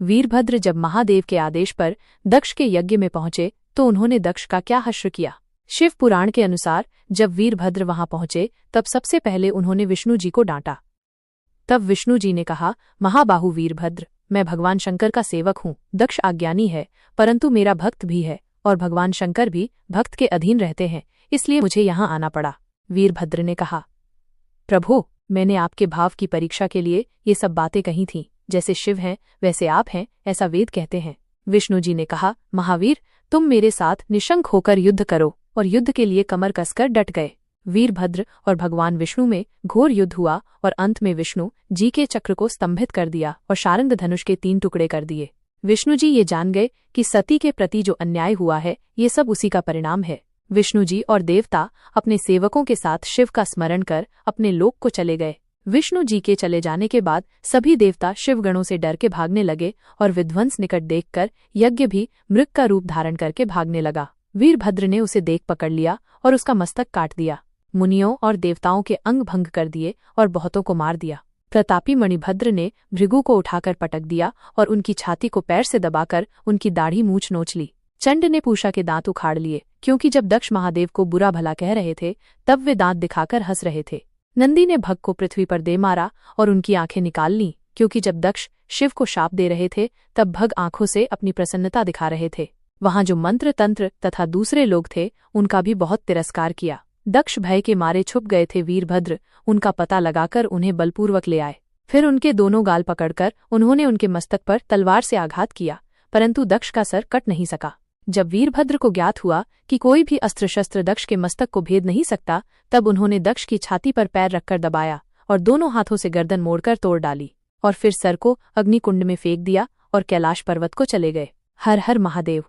वीरभद्र जब महादेव के आदेश पर दक्ष के यज्ञ में पहुंचे तो उन्होंने दक्ष का क्या हश्र किया। शिव पुराण के अनुसार जब वीरभद्र वहां पहुंचे तब सबसे पहले उन्होंने विष्णु जी को डांटा। तब विष्णु जी ने कहा, महाबाहु वीरभद्र, मैं भगवान शंकर का सेवक हूँ। दक्ष अज्ञानी है परंतु मेरा भक्त भी है और भगवान शंकर भी भक्त के अधीन रहते हैं, इसलिए मुझे यहाँ आना पड़ा। वीरभद्र ने कहा, प्रभु, मैंने आपके भाव की परीक्षा के लिए ये सब बातें कही थीं। जैसे शिव हैं वैसे आप हैं, ऐसा वेद कहते हैं। विष्णु जी ने कहा, महावीर, तुम मेरे साथ निशंक होकर युद्ध करो, और युद्ध के लिए कमर कसकर डट गए। वीरभद्र और भगवान विष्णु में घोर युद्ध हुआ और अंत में विष्णु जी के चक्र को स्तंभित कर दिया और शारंग धनुष के 3 टुकड़े कर दिए। विष्णु जी ये जान गए कि सती के प्रति जो अन्याय हुआ है ये सब उसी का परिणाम है। विष्णु जी और देवता अपने सेवकों के साथ शिव का स्मरण कर अपने लोक को चले गए। विष्णु जी के चले जाने के बाद सभी देवता शिवगणों से डर के भागने लगे और विध्वंस निकट देखकर यज्ञ भी मृग का रूप धारण करके भागने लगा। वीरभद्र ने उसे देख पकड़ लिया और उसका मस्तक काट दिया। मुनियों और देवताओं के अंग भंग कर दिए और बहुतों को मार दिया। प्रतापी मणिभद्र ने भृगु को उठाकर पटक दिया और उनकी छाती को पैर से दबाकर उनकी दाढ़ी मूछ नोच ली। चंड ने पूषा के दांत उखाड़ लिए, क्योंकि जब दक्ष महादेव को बुरा भला कह रहे थे तब वे दांत दिखाकर हंस रहे थे। नंदी ने भग को पृथ्वी पर दे मारा और उनकी आंखें निकाल लीं, क्योंकि जब दक्ष शिव को शाप दे रहे थे तब भग आंखों से अपनी प्रसन्नता दिखा रहे थे। वहां जो मंत्र तंत्र तथा दूसरे लोग थे उनका भी बहुत तिरस्कार किया। दक्ष भय के मारे छुप गए थे। वीरभद्र उनका पता लगाकर उन्हें बलपूर्वक ले आए। फिर उनके दोनों गाल पकड़कर उन्होंने उनके मस्तक पर तलवार से आघात किया, परंतु दक्ष का सर कट नहीं सका। जब वीरभद्र को ज्ञात हुआ कि कोई भी अस्त्र शस्त्र दक्ष के मस्तक को भेद नहीं सकता, तब उन्होंने दक्ष की छाती पर पैर रखकर दबाया और दोनों हाथों से गर्दन मोड़कर तोड़ डाली और फिर सर को अग्निकुंड में फेंक दिया और कैलाश पर्वत को चले गए। हर हर महादेव।